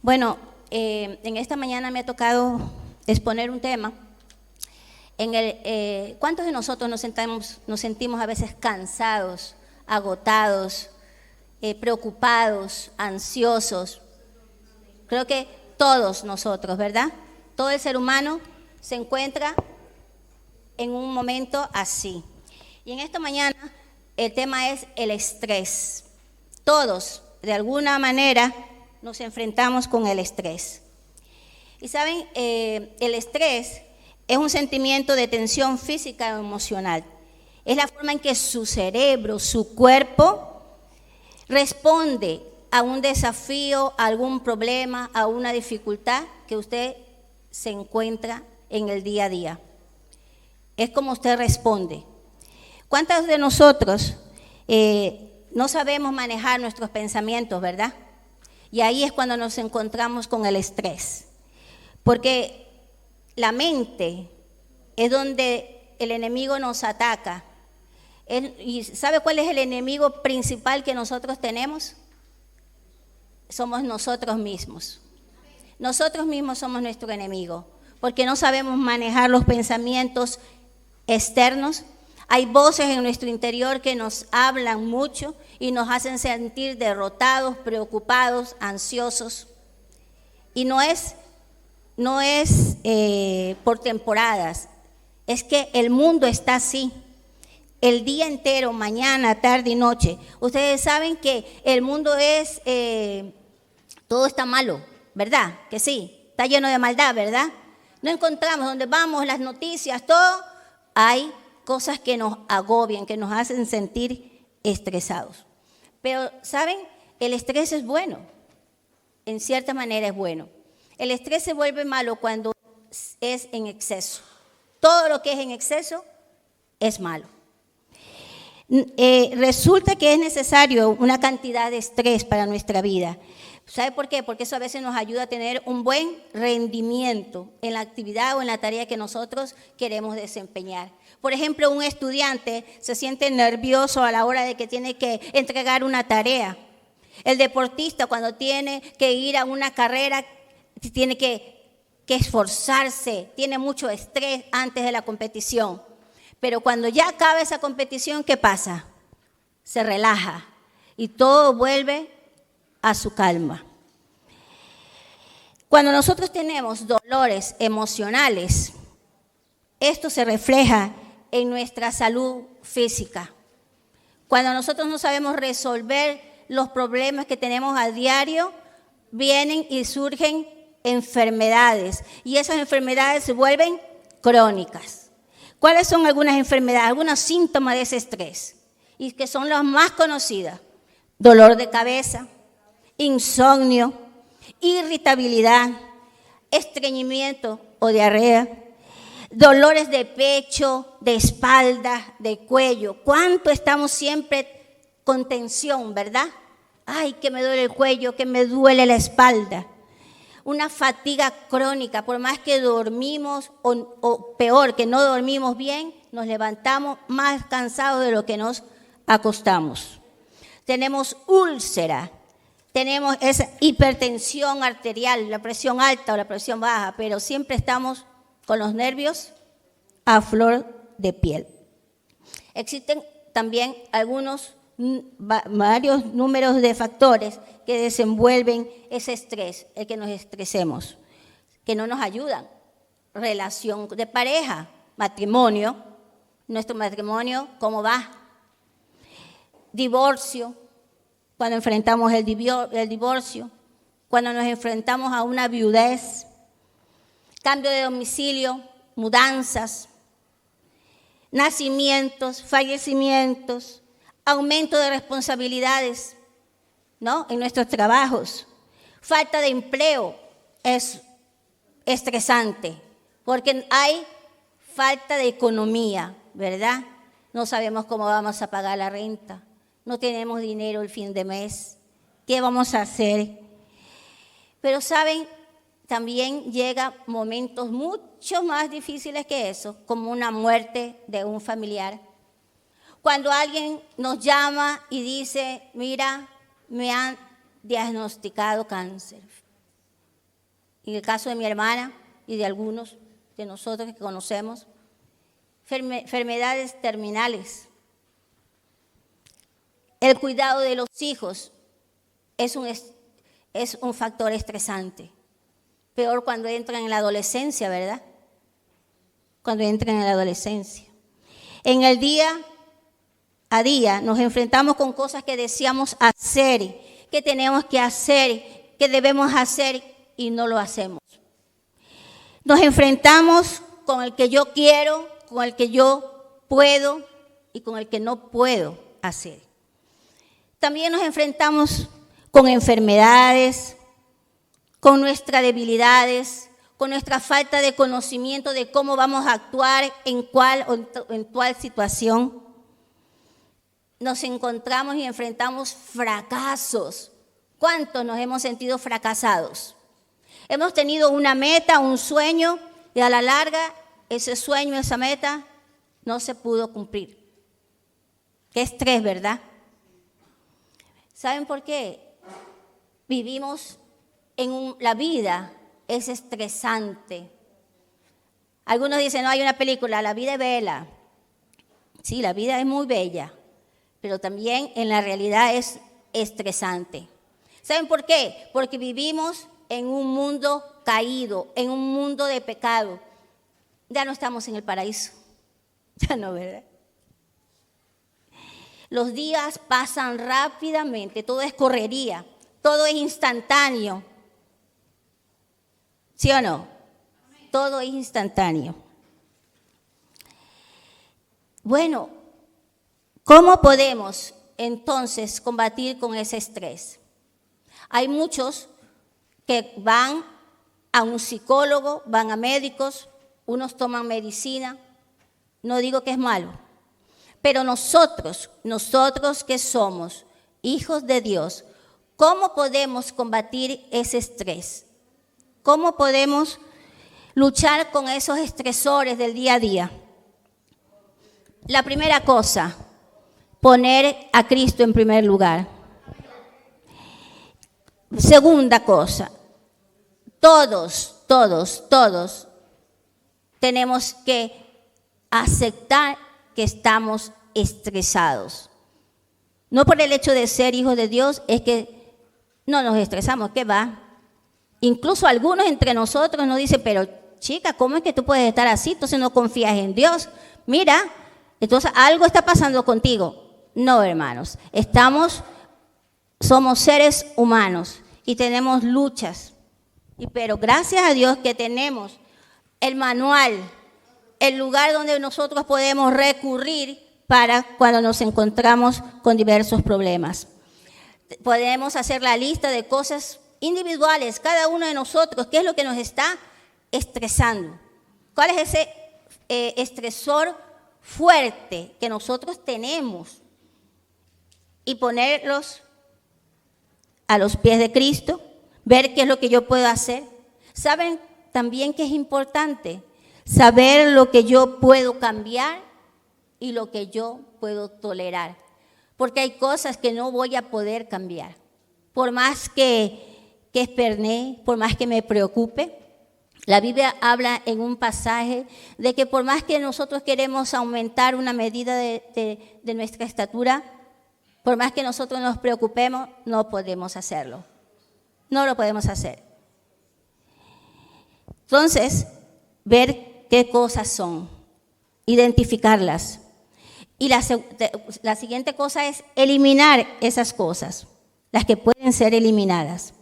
Bueno, en esta mañana me ha tocado exponer un tema en el ¿cuántos de nosotros nos sentimos a veces cansados, agotados, preocupados, ansiosos? Creo que todos nosotros, ¿verdad? Todo el ser humano se encuentra en un momento así. Y en esta mañana el tema es el estrés. Todos, de alguna manera, nos enfrentamos con el estrés. Y saben, el estrés es un sentimiento de tensión física o emocional. Es la forma en que su cerebro, su cuerpo, responde a un desafío, a algún problema, a una dificultad que usted se encuentra en el día a día. Es como usted responde. ¿Cuántos de nosotros no sabemos manejar nuestros pensamientos, verdad? Y ahí es cuando nos encontramos con el estrés. Porque la mente es donde el enemigo nos ataca. ¿Y sabe cuál es el enemigo principal que nosotros tenemos? Somos nosotros mismos. Nosotros mismos somos nuestro enemigo, porque no sabemos manejar los pensamientos externos. Hay voces en nuestro interior que nos hablan mucho y nos hacen sentir derrotados, preocupados, ansiosos. Y no es por temporadas, es que el mundo está así. El día entero, mañana, tarde y noche. Ustedes saben que el mundo es, todo está malo, ¿verdad? Que sí, está lleno de maldad, ¿verdad? No encontramos, donde vamos, las noticias, todo, hay cosas que nos agobian, que nos hacen sentir estresados. Pero, ¿saben? El estrés es bueno, en cierta manera es bueno. El estrés se vuelve malo cuando es en exceso. Todo lo que es en exceso es malo. Resulta que es necesario una cantidad de estrés para nuestra vida. ¿Sabe por qué? Porque eso a veces nos ayuda a tener un buen rendimiento en la actividad o en la tarea que nosotros queremos desempeñar. Por ejemplo, un estudiante se siente nervioso a la hora de que tiene que entregar una tarea. El deportista, cuando tiene que ir a una carrera, tiene que esforzarse, tiene mucho estrés antes de la competición. Pero cuando ya acaba esa competición, ¿qué pasa? Se relaja y todo vuelve a su calma. Cuando nosotros tenemos dolores emocionales, esto se refleja en nuestra salud física. Cuando nosotros no sabemos resolver los problemas que tenemos a diario, vienen y surgen enfermedades y esas enfermedades se vuelven crónicas. ¿Cuáles son algunas enfermedades, algunos síntomas de ese estrés? Y que son las más conocidas: dolor de cabeza, insomnio, irritabilidad, estreñimiento o diarrea, dolores de pecho, de espalda, de cuello. ¿Cuánto estamos siempre con tensión, verdad? Ay, que me duele el cuello, que me duele la espalda. Una fatiga crónica, por más que dormimos o peor, que no dormimos bien, nos levantamos más cansados de lo que nos acostamos. Tenemos úlcera, tenemos esa hipertensión arterial, la presión alta o la presión baja, pero siempre estamos con los nervios a flor de piel. Existen también varios números de factores que desenvuelven ese estrés, el que nos estresemos, que no nos ayudan. Relación de pareja, matrimonio, nuestro matrimonio, ¿cómo va? Divorcio, cuando enfrentamos el divorcio, cuando nos enfrentamos a una viudez, cambio de domicilio, mudanzas, nacimientos, fallecimientos, aumento de responsabilidades, ¿no? En nuestros trabajos. Falta de empleo es estresante porque hay falta de economía, ¿verdad? No sabemos cómo vamos a pagar la renta, no tenemos dinero el fin de mes, ¿qué vamos a hacer? Pero saben, también llegan momentos mucho más difíciles que eso, como una muerte de un familiar. Cuando alguien nos llama y dice, mira, me han diagnosticado cáncer. en el caso de mi hermana y de algunos de nosotros que conocemos, enfermedades terminales. El cuidado de los hijos es un factor estresante. Peor cuando entran en la adolescencia, ¿verdad? Cuando entran en la adolescencia. En el día a día nos enfrentamos con cosas que deseamos hacer, que tenemos que hacer, que debemos hacer y no lo hacemos. Nos enfrentamos con el que yo quiero, con el que yo puedo y con el que no puedo hacer. También nos enfrentamos con enfermedades, con nuestras debilidades, con nuestra falta de conocimiento de cómo vamos a actuar en cuál situación. Nos encontramos y enfrentamos fracasos. ¿Cuántos nos hemos sentido fracasados? Hemos tenido una meta, un sueño, y a la larga ese sueño, esa meta, no se pudo cumplir. Qué estrés, ¿verdad? ¿Saben por qué? Vivimos la vida es estresante. Algunos dicen, no, hay una película, La vida es bella. Sí, la vida es muy bella, pero también en la realidad es estresante. ¿Saben por qué? Porque vivimos en un mundo caído, en un mundo de pecado. Ya no estamos en el paraíso. Ya no, ¿verdad? Los días pasan rápidamente, todo es correría, todo es instantáneo. ¿Sí o no? Todo es instantáneo. Bueno, ¿cómo podemos entonces combatir con ese estrés? Hay muchos que van a un psicólogo, van a médicos, unos toman medicina. No digo que es malo, pero nosotros que somos hijos de Dios, ¿cómo podemos combatir ese estrés? ¿Cómo podemos luchar con esos estresores del día a día? La primera cosa, poner a Cristo en primer lugar. Segunda cosa, todos tenemos que aceptar que estamos estresados. No por el hecho de ser hijos de Dios es que no nos estresamos, ¿qué va? Incluso algunos entre nosotros nos dicen, pero chica, ¿cómo es que tú puedes estar así? Entonces no confías en Dios. Mira, entonces algo está pasando contigo. No, hermanos, somos seres humanos y tenemos luchas. Pero gracias a Dios que tenemos el manual, el lugar donde nosotros podemos recurrir para cuando nos encontramos con diversos problemas. Podemos hacer la lista de cosas individuales, cada uno de nosotros, qué es lo que nos está estresando. ¿Cuál es ese estresor fuerte que nosotros tenemos? Y ponerlos a los pies de Cristo, ver qué es lo que yo puedo hacer. ¿Saben también que es importante? Saber lo que yo puedo cambiar y lo que yo puedo tolerar. Porque hay cosas que no voy a poder cambiar. Por más que espernee, por más que me preocupe. La Biblia habla en un pasaje de que por más que nosotros queremos aumentar una medida de nuestra estatura, por más que nosotros nos preocupemos, no podemos hacerlo. No lo podemos hacer. Entonces, ver qué cosas son, identificarlas. Y la siguiente cosa es eliminar esas cosas, las que pueden ser eliminadas.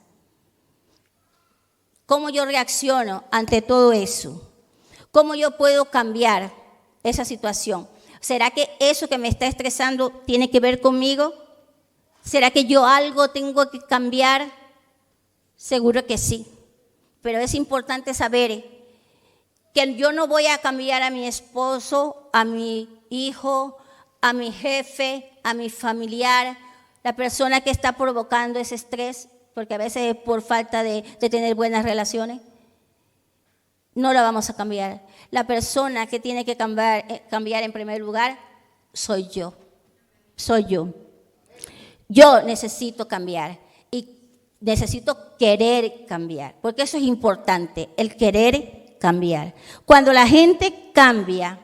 ¿Cómo yo reacciono ante todo eso? ¿Cómo yo puedo cambiar esa situación? ¿Será que eso que me está estresando tiene que ver conmigo? ¿Será que yo algo tengo que cambiar? Seguro que sí. Pero es importante saber que yo no voy a cambiar a mi esposo, a mi hijo, a mi jefe, a mi familiar, la persona que está provocando ese estrés, porque a veces es por falta de tener buenas relaciones. No la vamos a cambiar. La persona que tiene que cambiar en primer lugar soy yo. Soy yo. Yo necesito cambiar. Y necesito querer cambiar, porque eso es importante, el querer cambiar. Cuando la gente cambia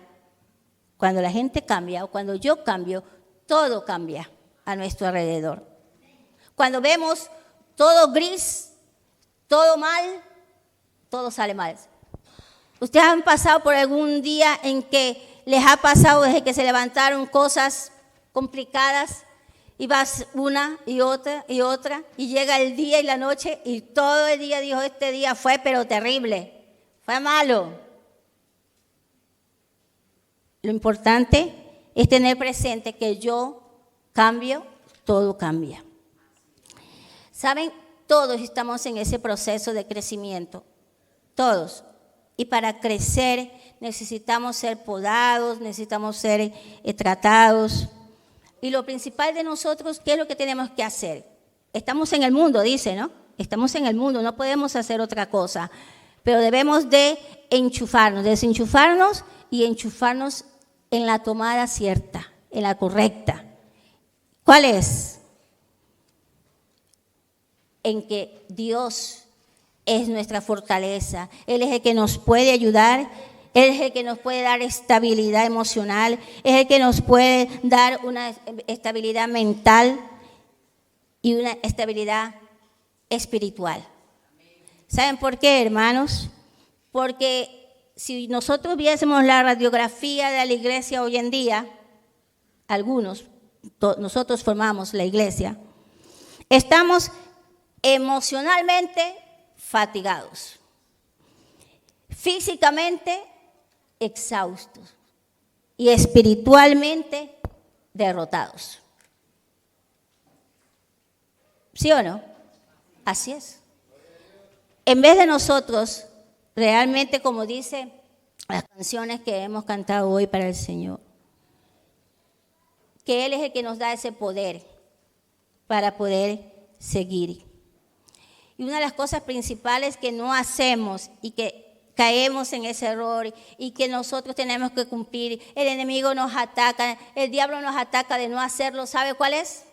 o cuando yo cambio, todo cambia a nuestro alrededor. Cuando vemos todo gris, todo mal, todo sale mal. ¿Ustedes han pasado por algún día en que les ha pasado desde que se levantaron cosas complicadas y vas una y otra y llega el día y la noche y todo el día dijo, este día fue pero terrible, fue malo? Lo importante es tener presente que yo cambio, todo cambia. ¿Saben? Todos estamos en ese proceso de crecimiento, todos. Y para crecer necesitamos ser podados, necesitamos ser tratados. Y lo principal de nosotros, ¿qué es lo que tenemos que hacer? Estamos en el mundo, dice, ¿no? Estamos en el mundo, no podemos hacer otra cosa. Pero debemos de enchufarnos, desenchufarnos y enchufarnos en la tomada cierta, en la correcta. ¿Cuál es? En que Dios es nuestra fortaleza. Él es el que nos puede ayudar, Él es el que nos puede dar estabilidad emocional, es el que nos puede dar una estabilidad mental y una estabilidad espiritual. ¿Saben por qué, hermanos? Porque si nosotros viésemos la radiografía de la iglesia hoy en día, nosotros formamos la iglesia, estamos emocionalmente fatigados, físicamente exhaustos y espiritualmente derrotados. ¿Sí o no? Así es. En vez de nosotros, realmente, como dice las canciones que hemos cantado hoy para el Señor, que Él es el que nos da ese poder para poder seguir. Y una de las cosas principales que no hacemos y que caemos en ese error y que nosotros tenemos que cumplir, el enemigo nos ataca, el diablo nos ataca de no hacerlo, ¿sabe cuál es?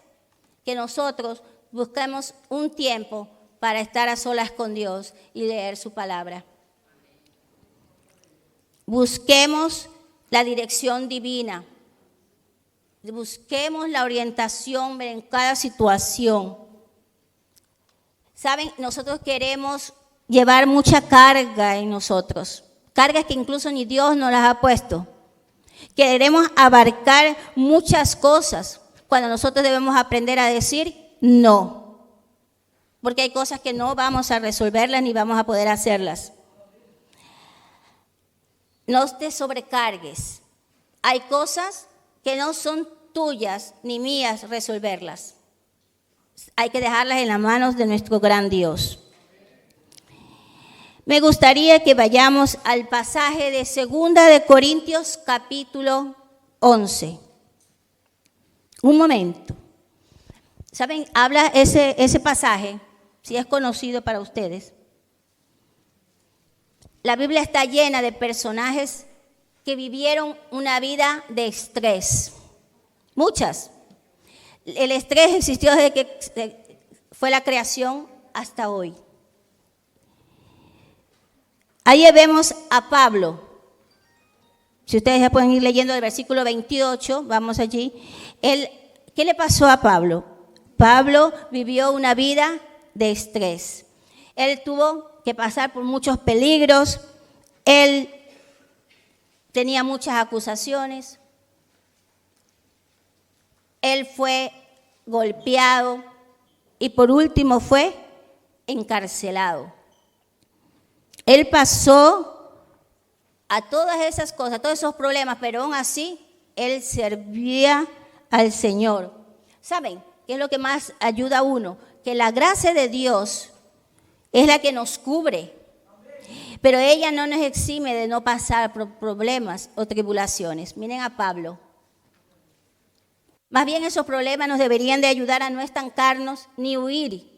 Que nosotros busquemos un tiempo para estar a solas con Dios y leer su palabra. Busquemos la dirección divina, busquemos la orientación en cada situación. Saben, nosotros queremos llevar mucha carga en nosotros, cargas que incluso ni Dios nos las ha puesto. Queremos abarcar muchas cosas cuando nosotros debemos aprender a decir no, porque hay cosas que no vamos a resolverlas ni vamos a poder hacerlas. No te sobrecargues. Hay cosas que no son tuyas ni mías resolverlas. Hay que dejarlas en las manos de nuestro gran Dios. Me gustaría que vayamos al pasaje de 2 de Corintios capítulo 11. Un momento. ¿Saben? Habla ese pasaje, si es conocido para ustedes. La Biblia está llena de personajes que vivieron una vida de estrés. Muchas. El estrés existió desde que fue la creación hasta hoy. Ahí vemos a Pablo. Si ustedes ya pueden ir leyendo el versículo 28, vamos allí. ¿Qué le pasó a Pablo? Pablo vivió una vida de estrés. Él tuvo que pasar por muchos peligros. Él tenía muchas acusaciones. Él fue golpeado y por último fue encarcelado. Él pasó a todas esas cosas, todos esos problemas, pero aún así él servía al Señor. ¿Saben qué es lo que más ayuda a uno? Que la gracia de Dios es la que nos cubre, pero ella no nos exime de no pasar por problemas o tribulaciones. Miren a Pablo. Más bien esos problemas nos deberían de ayudar a no estancarnos ni huir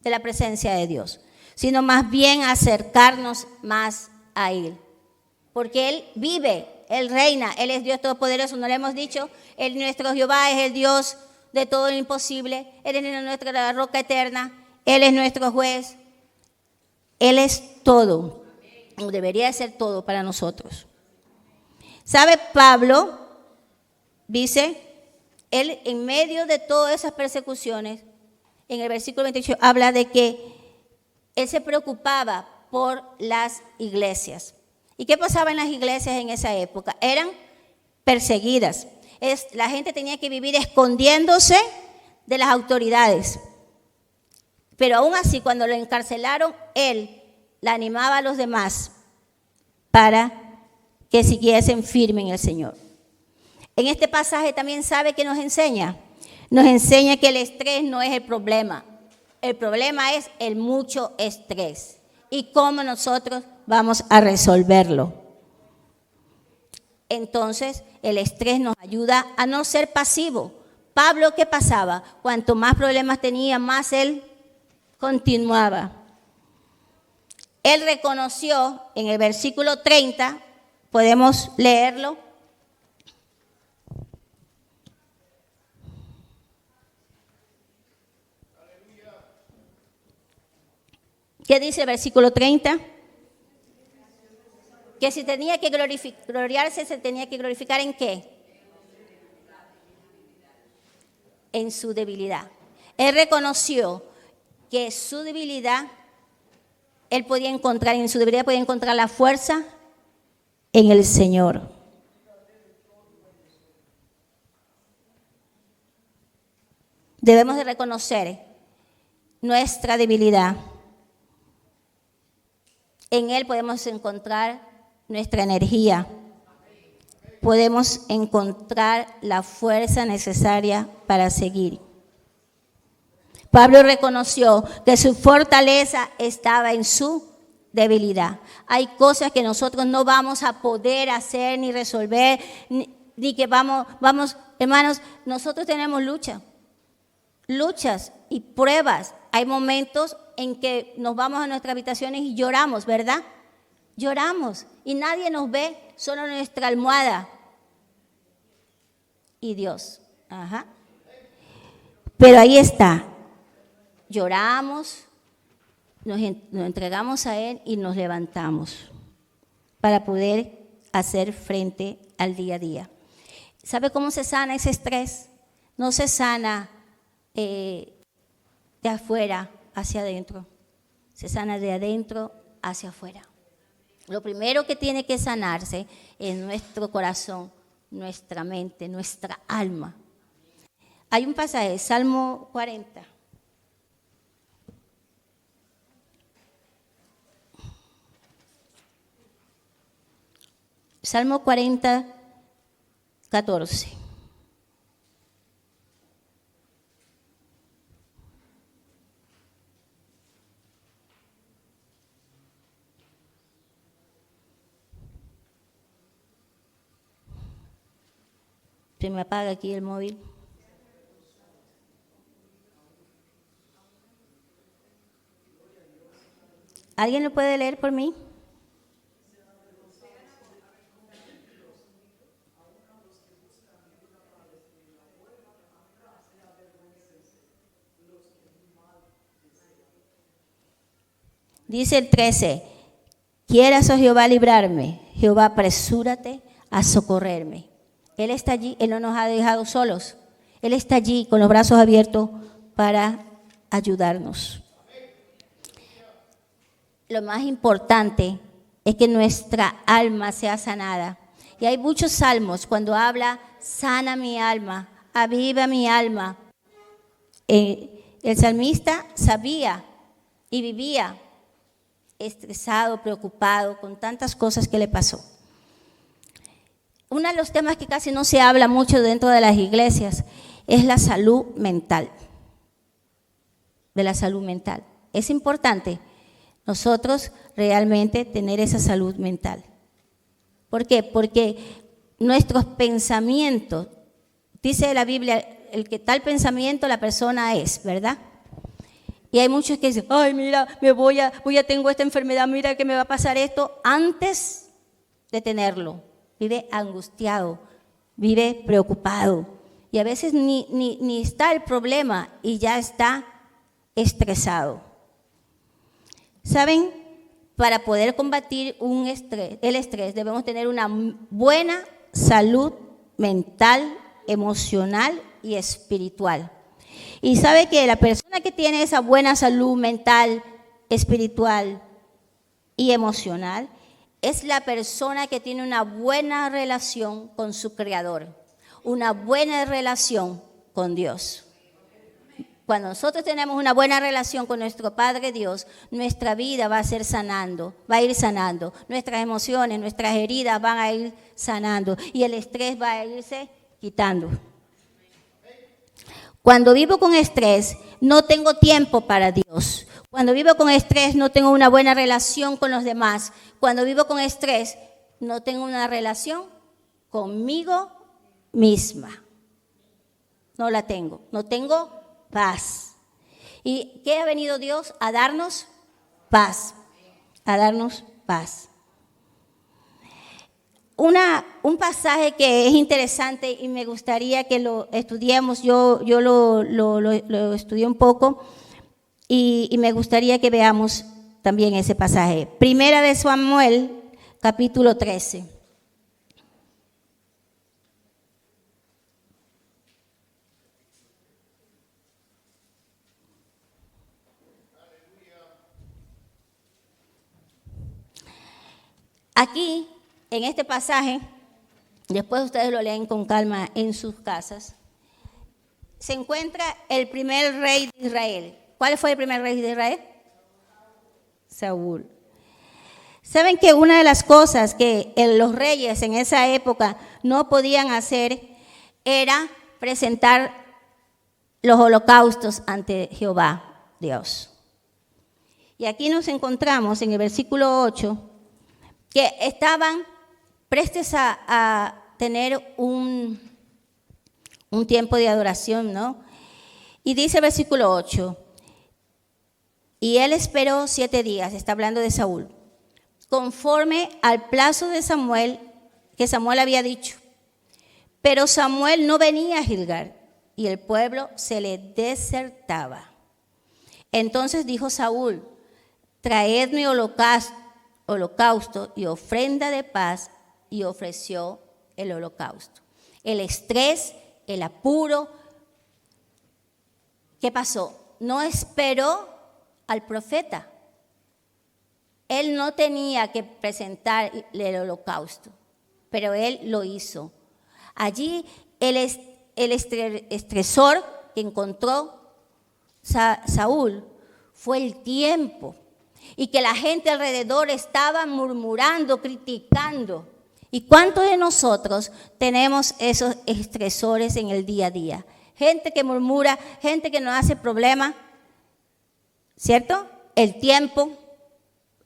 de la presencia de Dios, sino más bien acercarnos más a Él. Porque Él vive, Él reina, Él es Dios Todopoderoso, ¿no le hemos dicho? Él nuestro Jehová es el Dios de todo lo imposible, Él es nuestra roca eterna Él es nuestro juez, Él es todo, o debería ser todo para nosotros. ¿Sabe? Pablo dice, él en medio de todas esas persecuciones, en el versículo 28 habla de que él se preocupaba por las iglesias. ¿Y qué pasaba en las iglesias en esa época? Eran perseguidas. La gente tenía que vivir escondiéndose de las autoridades. Pero aún así, cuando lo encarcelaron, él la animaba a los demás para que siguiesen firmes en el Señor. En este pasaje también sabe que nos enseña que el estrés no es el problema. El problema es el mucho estrés y cómo nosotros vamos a resolverlo. Entonces, el estrés nos ayuda a no ser pasivo. Pablo, ¿qué pasaba? Cuanto más problemas tenía, más él continuaba. Él reconoció en el versículo 30, podemos leerlo. ¿Qué dice el versículo 30? Que si tenía que gloriarse, se tenía que glorificar ¿en qué? En su debilidad. Él reconoció que su debilidad, en su debilidad podía encontrar la fuerza en el Señor. Debemos de reconocer nuestra debilidad. En Él podemos encontrar nuestra energía. Podemos encontrar la fuerza necesaria para seguir. Pablo reconoció que su fortaleza estaba en su debilidad. Hay cosas que nosotros no vamos a poder hacer ni resolver, ni que vamos, hermanos, nosotros tenemos luchas y pruebas. Hay momentos en que nos vamos a nuestras habitaciones y lloramos, ¿verdad? Lloramos y nadie nos ve, solo nuestra almohada y Dios. Ajá. Pero ahí está. Lloramos, nos entregamos a Él y nos levantamos para poder hacer frente al día a día. ¿Sabe cómo se sana ese estrés? No se sana de afuera hacia adentro, se sana de adentro hacia afuera. Lo primero que tiene que sanarse es nuestro corazón, nuestra mente, nuestra alma. Hay un pasaje, Salmo 40. Salmo 40, 14. Se me apaga aquí el móvil. ¿Alguien lo puede leer por mí? Dice el 13, quieras, oh Jehová, librarme, Jehová, apresúrate a socorrerme. Él está allí, Él no nos ha dejado solos. Él está allí con los brazos abiertos para ayudarnos. Lo más importante es que nuestra alma sea sanada. Y hay muchos salmos cuando habla, sana mi alma, aviva mi alma. El salmista sabía y vivía estresado, preocupado, con tantas cosas que le pasó. Uno de los temas que casi no se habla mucho dentro de las iglesias es la salud mental. De la salud mental. Es importante nosotros realmente tener esa salud mental. ¿Por qué? Porque nuestros pensamientos, dice la Biblia, el que tal pensamiento la persona es, ¿verdad? Y hay muchos que dicen, ay, mira, tengo esta enfermedad, mira que me va a pasar esto, antes de tenerlo. Vive angustiado, vive preocupado. Y a veces ni está el problema y ya está estresado. ¿Saben? Para poder combatir el estrés debemos tener una buena salud mental, emocional y espiritual. Y sabe que la persona que tiene esa buena salud mental, espiritual y emocional es la persona que tiene una buena relación con su Creador, una buena relación con Dios. Cuando nosotros tenemos una buena relación con nuestro Padre Dios, nuestra vida va a ir sanando, nuestras emociones, nuestras heridas van a ir sanando y el estrés va a irse quitando. Cuando vivo con estrés, no tengo tiempo para Dios. Cuando vivo con estrés, no tengo una buena relación con los demás. Cuando vivo con estrés, no tengo una relación conmigo misma. No la tengo. No tengo paz. ¿Y qué ha venido Dios? A darnos paz. A darnos paz. Un pasaje que es interesante y me gustaría que lo estudiemos, yo lo estudié un poco y me gustaría que veamos también ese pasaje. Primera de Samuel, capítulo 13. Aquí, en este pasaje, después ustedes lo leen con calma en sus casas, se encuentra el primer rey de Israel. ¿Cuál fue el primer rey de Israel? Saúl. ¿Saben que una de las cosas que los reyes en esa época no podían hacer era presentar los holocaustos ante Jehová, Dios? Y aquí nos encontramos en el versículo 8, que estaban prestes a tener un tiempo de adoración, ¿no? Y dice el versículo 8, y él esperó 7 días, está hablando de Saúl, conforme al plazo de Samuel, que Samuel había dicho. Pero Samuel no venía a Gilgal, y el pueblo se le desertaba. Entonces dijo Saúl, traedme holocausto y ofrenda de paz, y ofreció el holocausto. El estrés, el apuro, ¿qué pasó? No esperó al profeta. Él no tenía que presentar el holocausto, pero él lo hizo. Allí el estresor que encontró Saúl fue el tiempo, y que la gente alrededor estaba murmurando, criticando. ¿Y cuántos de nosotros tenemos esos estresores en el día a día? Gente que murmura, gente que nos hace problemas, ¿cierto? El tiempo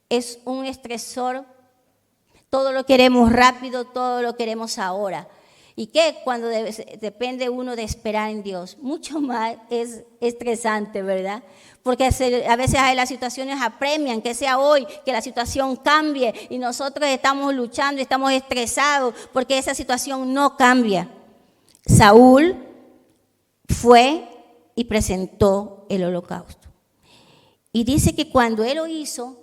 es un estresor. Todo lo queremos rápido, todo lo queremos ahora. ¿Y qué? Cuando depende uno de esperar en Dios, mucho más es estresante, ¿verdad? Porque a veces las situaciones apremian, que sea hoy, que la situación cambie y nosotros estamos luchando, estamos estresados porque esa situación no cambia. Saúl fue y presentó el holocausto. Y dice que cuando él lo hizo,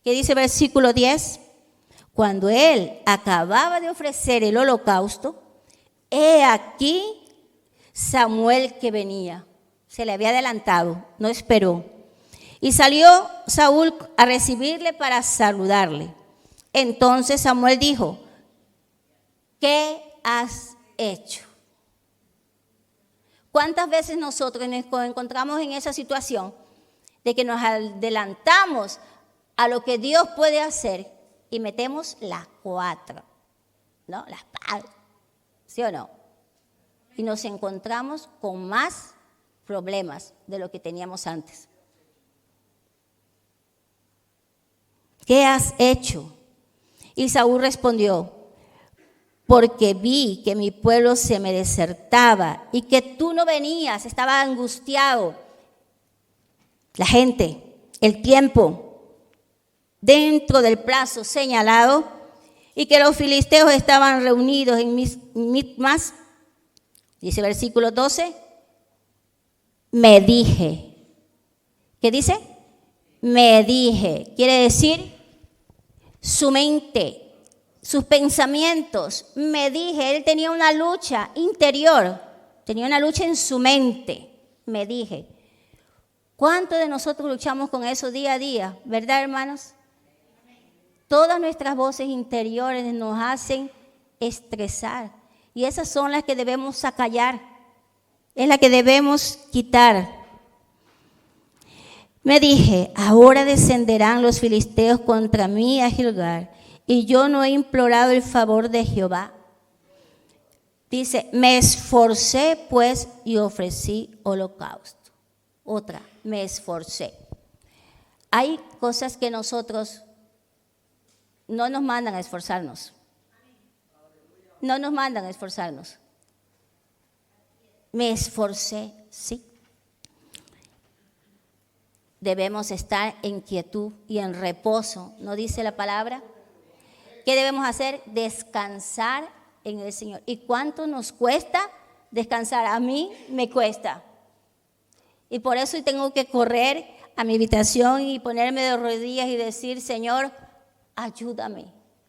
¿qué dice el versículo 10? Cuando él acababa de ofrecer el holocausto, he aquí Samuel que venía. Se le había adelantado, no esperó. Y salió Saúl a recibirle para saludarle. Entonces Samuel dijo, ¿qué has hecho? ¿Cuántas veces nosotros nos encontramos en esa situación de que nos adelantamos a lo que Dios puede hacer y metemos las 4, ¿no? Las patas, ¿sí o no? Y nos encontramos con más problemas de lo que teníamos antes. ¿Qué has hecho? Y Saúl respondió, porque vi que mi pueblo se me desertaba y que tú no venías, estaba angustiado. La gente, el tiempo, dentro del plazo señalado, y que los filisteos estaban reunidos en Micmas, dice el versículo 12, me dije, ¿Qué dice? Me dije. Quiere decir su mente, sus pensamientos. Me dije, él tenía una lucha interior, tenía una lucha en su mente. Me dije. ¿Cuántos de nosotros luchamos con eso día a día? ¿Verdad, hermanos? Todas nuestras voces interiores nos hacen estresar. Y esas son las que debemos acallar. Es la que debemos quitar. Me dije, ahora descenderán los filisteos contra mí a Gilgal, y yo no he implorado el favor de Jehová. Dice, me esforcé pues y ofrecí holocausto. Otra, me esforcé. Hay cosas que nosotros no nos mandan a esforzarnos. No nos mandan a esforzarnos. Me esforcé, sí. Debemos estar en quietud y en reposo, ¿no dice la palabra? ¿Qué debemos hacer? Descansar en el Señor. ¿Y cuánto nos cuesta descansar? A mí me cuesta. Y por eso tengo que correr a mi habitación y ponerme de rodillas y decir, Señor, ayúdame,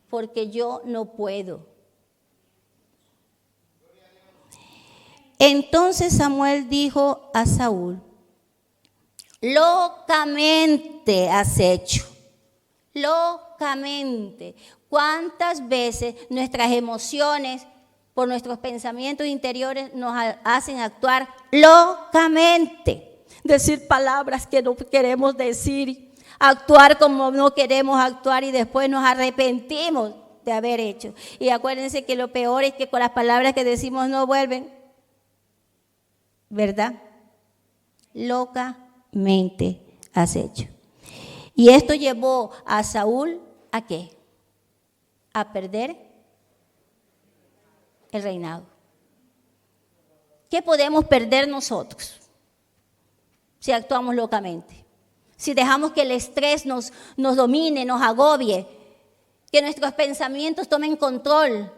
porque yo no puedo. Entonces Samuel dijo a Saúl, locamente has hecho, locamente. ¿Cuántas veces nuestras emociones, por nuestros pensamientos interiores, nos hacen actuar locamente? Decir palabras que no queremos decir, actuar como no queremos actuar y después nos arrepentimos de haber hecho. Y acuérdense que lo peor es que con las palabras que decimos no vuelven, ¿verdad? Locamente has hecho. Y esto llevó a Saúl ¿a qué? A perder el reinado. ¿Qué podemos perder nosotros si actuamos locamente? Si dejamos que el estrés nos domine, nos agobie, que nuestros pensamientos tomen control.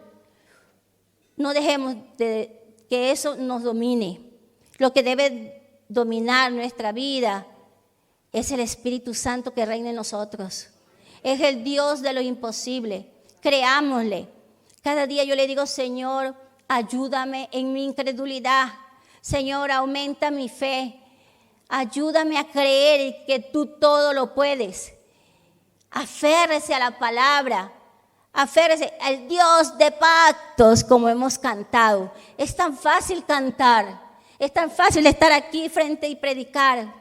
No dejemos que eso nos domine. Lo que debe dominar nuestra vida es el Espíritu Santo que reina en nosotros. Es el Dios de lo imposible. Creámosle. Cada día yo le digo, Señor, ayúdame en mi incredulidad. Señor, aumenta mi fe. Ayúdame a creer que tú todo lo puedes. Aférrese a la palabra. Aférrese al Dios de pactos, como hemos cantado. Es tan fácil cantar. Es tan fácil estar aquí frente y predicar,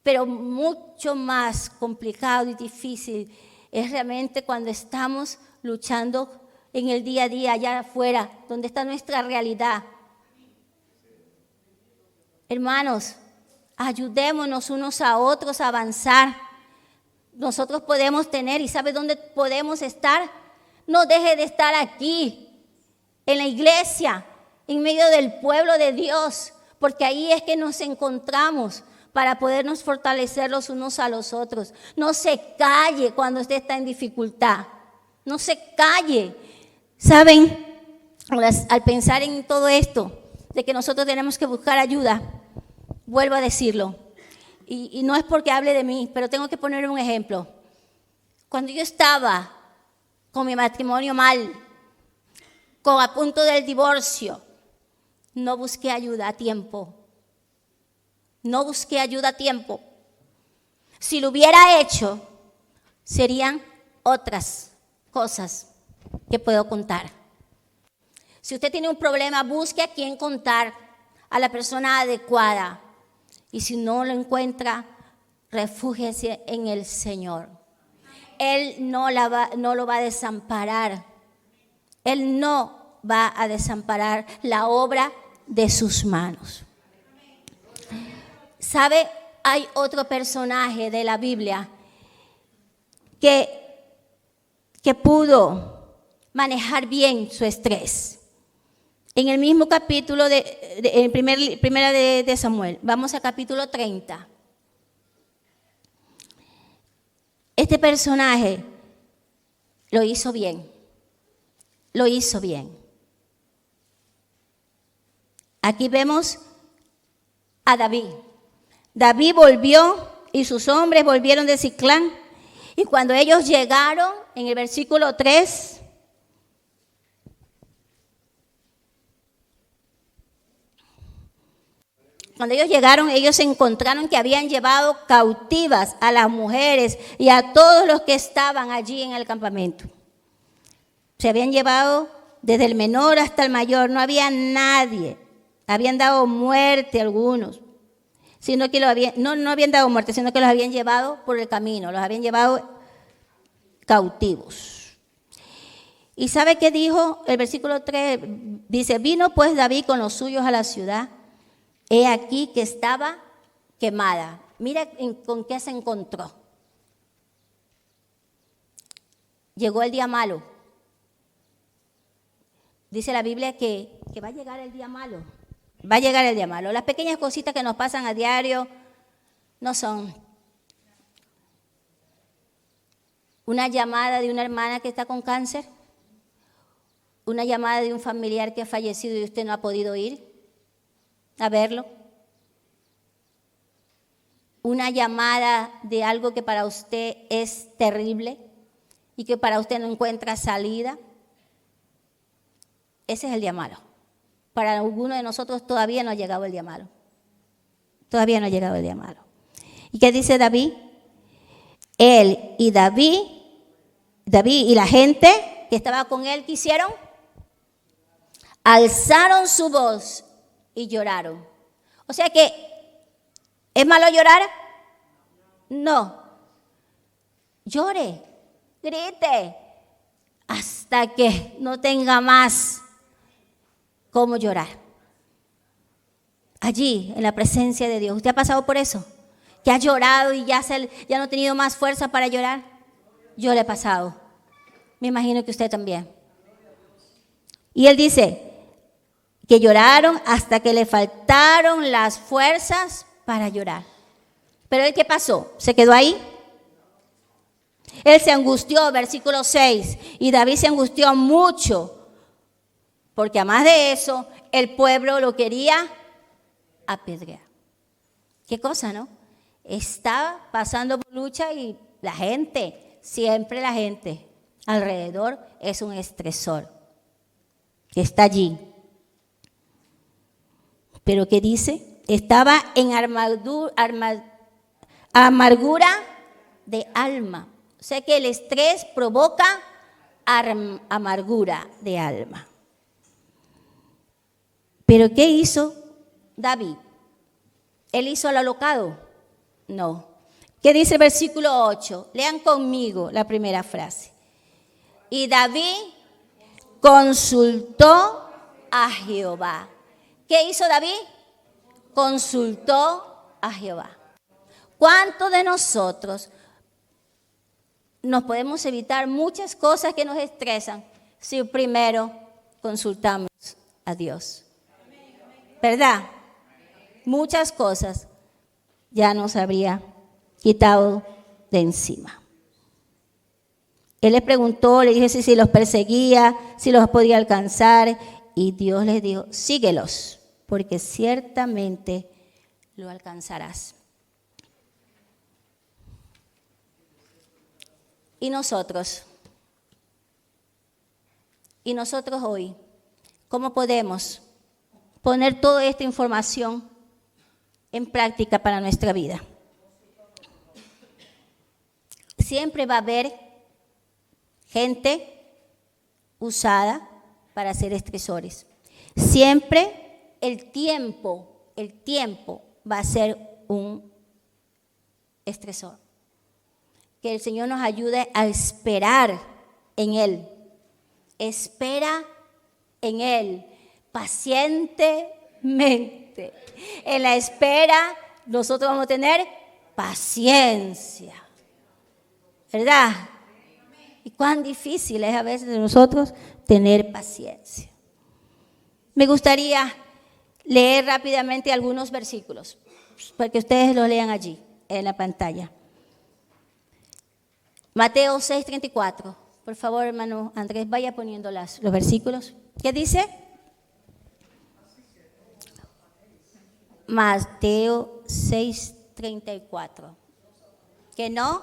pero mucho más complicado y difícil es realmente cuando estamos luchando en el día a día, allá afuera, donde está nuestra realidad. Hermanos, ayudémonos unos a otros a avanzar. Nosotros podemos tener, ¿y sabe dónde podemos estar? No deje de estar aquí, en la iglesia, en medio del pueblo de Dios, porque ahí es que nos encontramos para podernos fortalecer los unos a los otros. No se calle cuando usted está en dificultad, no se calle. ¿Saben? Al pensar en todo esto, de que nosotros tenemos que buscar ayuda, vuelvo a decirlo, y no es porque hable de mí, pero tengo que poner un ejemplo. Cuando yo estaba con mi matrimonio mal, a punto del divorcio, no busqué ayuda a tiempo. No busqué ayuda a tiempo. Si lo hubiera hecho, serían otras cosas que puedo contar. Si usted tiene un problema, busque a quién contar, a la persona adecuada. Y si no lo encuentra, refúgiese en el Señor. Él no lo va a desamparar. Él no va a desamparar la obra de sus manos. ¿Sabe? Hay otro personaje de la Biblia que pudo manejar bien su estrés. En el mismo capítulo primera de Samuel, vamos a capítulo 30. Este personaje lo hizo bien. Lo hizo bien. Aquí vemos a David. David volvió y sus hombres volvieron de Siclán. Y cuando ellos llegaron, en el versículo 3, cuando ellos llegaron, ellos se encontraron que habían llevado cautivas a las mujeres y a todos los que estaban allí en el campamento. Se habían llevado desde el menor hasta el mayor, no había nadie. Habían dado muerte a algunos, sino que no habían dado muerte, sino que los habían llevado por el camino, los habían llevado cautivos. ¿Y sabe qué dijo el versículo 3? Dice, vino pues David con los suyos a la ciudad. He aquí que estaba quemada. Mira con qué se encontró. Llegó el día malo. Dice la Biblia que va a llegar el día malo. Va a llegar el día malo. Las pequeñas cositas que nos pasan a diario no son. Una llamada de una hermana que está con cáncer. Una llamada de un familiar que ha fallecido y usted no ha podido ir a verlo. Una llamada de algo que para usted es terrible y que para usted no encuentra salida. Ese es el día malo. Para alguno de nosotros todavía no ha llegado el día malo. Todavía no ha llegado el día malo. ¿Y qué dice David? Él y David y la gente que estaba con él, ¿qué hicieron? Alzaron su voz y lloraron. O sea que, ¿es malo llorar? No. Llore, grite, hasta que no tenga más cómo llorar. Allí, en la presencia de Dios. ¿Usted ha pasado por eso? ¿Que ha llorado y ya no ha tenido más fuerza para llorar? Yo le he pasado. Me imagino que usted también. Y él dice que lloraron hasta que le faltaron las fuerzas para llorar. Pero él, ¿qué pasó? ¿Se quedó ahí? Él se angustió, versículo 6, y David se angustió mucho, porque además de eso, el pueblo lo quería apedrear. ¿Qué cosa, no? Estaba pasando por lucha y la gente, siempre la gente alrededor es un estresor que está allí. Pero ¿qué dice? Estaba en amargura de alma. O sea que el estrés provoca amargura de alma. ¿Pero qué hizo David? ¿Él hizo el alocado? No. ¿Qué dice el versículo 8? Lean conmigo la primera frase. Y David consultó a Jehová. ¿Qué hizo David? Consultó a Jehová. ¿Cuántos de nosotros nos podemos evitar muchas cosas que nos estresan si primero consultamos a Dios? ¿Verdad? Muchas cosas ya nos habría quitado de encima. Él les preguntó, le dijo si los perseguía, si los podía alcanzar, y Dios les dijo, síguelos, porque ciertamente lo alcanzarás. Y nosotros hoy, ¿cómo podemos poner toda esta información en práctica para nuestra vida? Siempre va a haber gente usada para ser estresores. Siempre el tiempo va a ser un estresor. Que el Señor nos ayude a esperar en Él. Espera en Él, pacientemente. En la espera nosotros vamos a tener paciencia. ¿Verdad? Y cuán difícil es a veces de nosotros tener paciencia. Me gustaría leer rápidamente algunos versículos, para que ustedes lo lean allí, en la pantalla. Mateo 6:34. Por favor, hermano Andrés, vaya poniendo los versículos. ¿Qué dice? Mateo 6:34. 34. Que no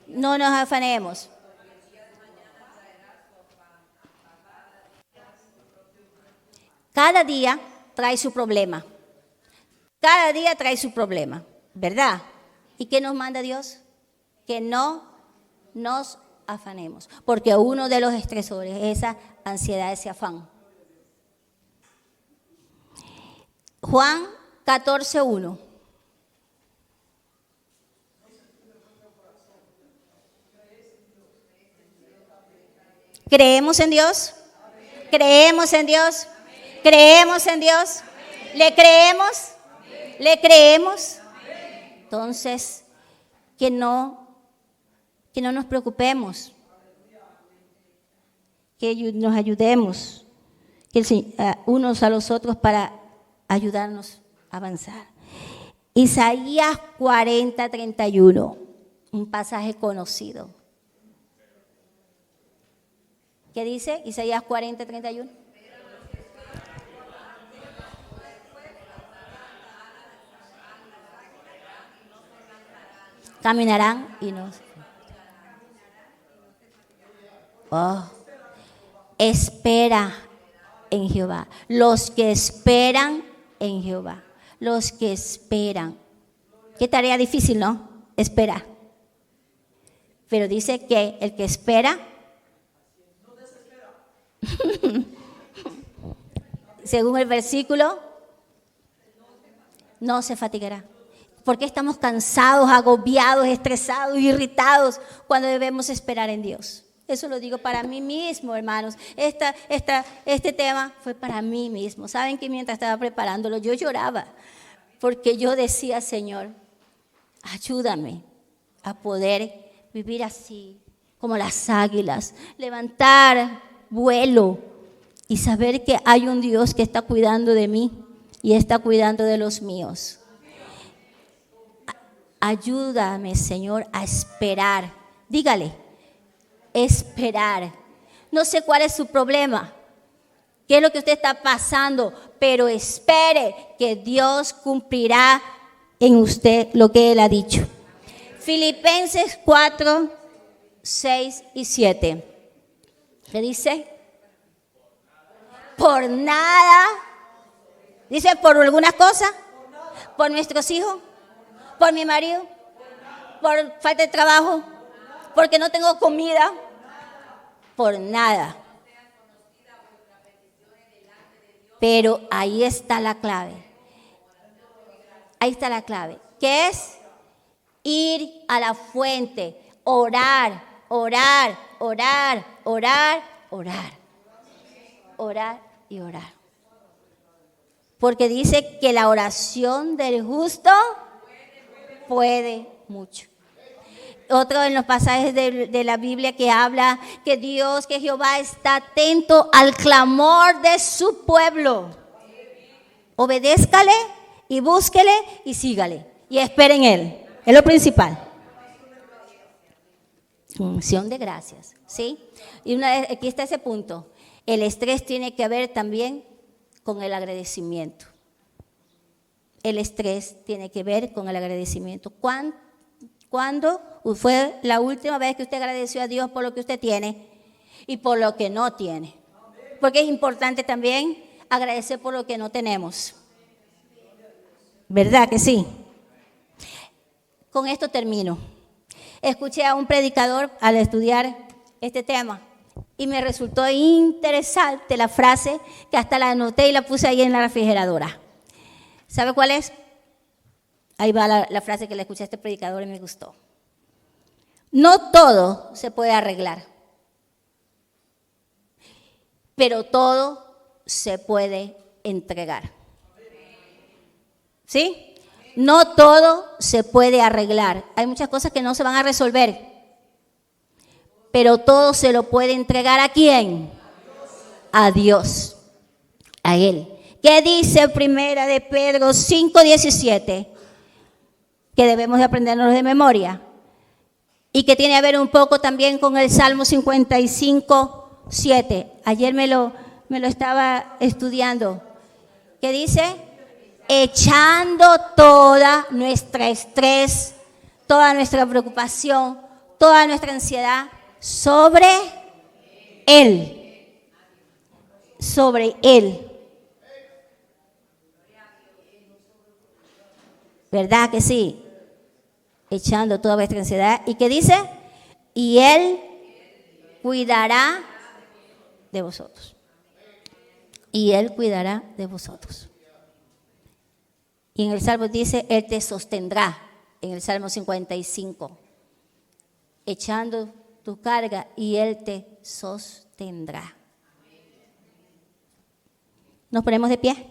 nos afanemos. Cada día trae su problema. Cada día trae su problema, ¿verdad? ¿Y qué nos manda Dios? Que no nos afanemos, porque uno de los estresores es esa ansiedad, ese afán. Juan 14:1. ¿Creemos en Dios? ¿Creemos en Dios? ¿Creemos en Dios? ¿Le creemos? ¿Le creemos? Entonces, que no nos preocupemos, que nos ayudemos, unos a los otros para ayudarnos a avanzar. Isaías 40:31, un pasaje conocido. ¿Qué dice Isaías 40:31? Caminarán y no. Espera en Jehová. Los que esperan en Jehová. Los que esperan. Qué tarea difícil, ¿no? Esperar. Pero dice que el que espera, según el versículo, no se fatigará. ¿Por qué estamos cansados, agobiados, estresados, irritados cuando debemos esperar en Dios? Eso lo digo para mí mismo, hermanos. Este tema fue para mí mismo. Saben que mientras estaba preparándolo, yo lloraba porque yo decía, Señor, ayúdame a poder vivir así, como las águilas, levantar vuelo y saber que hay un Dios que está cuidando de mí y está cuidando de los míos. Ayúdame, Señor, a esperar. Dígale, esperar. No sé cuál es su problema, qué es lo que usted está pasando, pero espere que Dios cumplirá en usted lo que Él ha dicho. Filipenses 4, 6 y 7. ¿Qué dice? Por nada. Dice, por alguna cosa, por nuestros hijos, por mi marido, por falta de trabajo, porque no tengo comida, por nada. Pero ahí está la clave. Ahí está la clave. ¿Qué es? Ir a la fuente, orar, orar, orar, orar, orar. Orar y orar. Porque dice que la oración del justo puede mucho. Otro en los pasajes de la Biblia que habla que Dios, que Jehová está atento al clamor de su pueblo. Obedézcale y búsquele y sígale. Y espere en Él. Es lo principal. Unción de gracias. ¿Sí? Y aquí está ese punto. El estrés tiene que ver también con el agradecimiento. El estrés tiene que ver con el agradecimiento. ¿Cuándo fue la última vez que usted agradeció a Dios por lo que usted tiene y por lo que no tiene? Porque es importante también agradecer por lo que no tenemos. ¿Verdad que sí? Con esto termino. Escuché a un predicador al estudiar este tema y me resultó interesante la frase que hasta la anoté y la puse ahí en la refrigeradora. ¿Sabe cuál es? Ahí va la frase que le escuché a este predicador y me gustó. No todo se puede arreglar, pero todo se puede entregar. ¿Sí? No todo se puede arreglar. Hay muchas cosas que no se van a resolver, pero todo se lo puede entregar ¿a quién? A Dios, a Él. ¿Qué dice Primera de Pedro 5:17? Que debemos de aprendernos de memoria. Y que tiene que ver un poco también con el Salmo 55:7. Ayer me lo estaba estudiando. ¿Qué dice? echando toda nuestra estrés, toda nuestra preocupación, toda nuestra ansiedad sobre Él. Sobre Él. ¿Verdad que sí? Echando toda vuestra ansiedad. ¿Y qué dice? Y Él cuidará de vosotros. Y Él cuidará de vosotros. Y en el Salmo dice, Él te sostendrá. En el Salmo 55. Echando tu carga y Él te sostendrá. Nos ponemos de pie.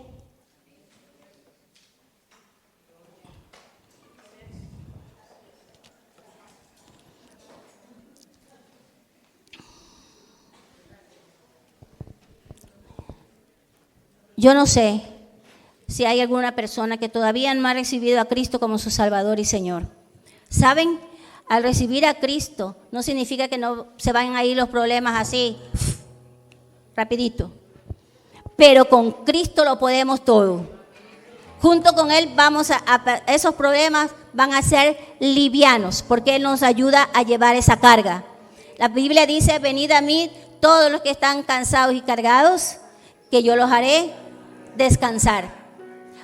Yo no sé si hay alguna persona que todavía no ha recibido a Cristo como su Salvador y Señor. ¿Saben? Al recibir a Cristo no significa que no se van a ir los problemas así, rapidito. Pero con Cristo lo podemos todo. Junto con Él esos problemas van a ser livianos, porque Él nos ayuda a llevar esa carga. La Biblia dice, venid a mí todos los que están cansados y cargados, que yo los haré descansar.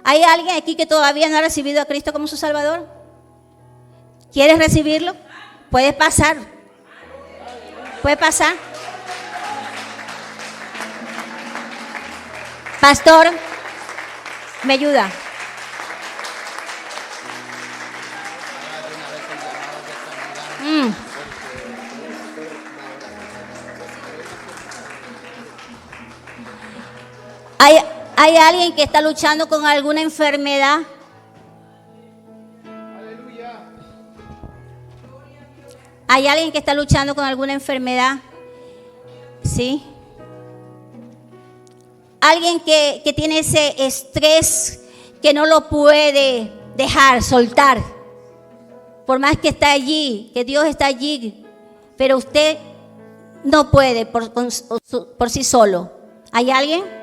¿Hay alguien aquí que todavía no ha recibido a Cristo como su Salvador? ¿Quieres recibirlo? Puedes pasar. Puedes pasar. Pastor, ¿me ayuda? ¿Hay alguien que está luchando con alguna enfermedad? ¿Hay alguien que está luchando con alguna enfermedad? ¿Sí? Alguien que tiene ese estrés que no lo puede dejar, soltar. Por más que está allí, que Dios está allí, pero usted no puede por sí solo. ¿Hay alguien?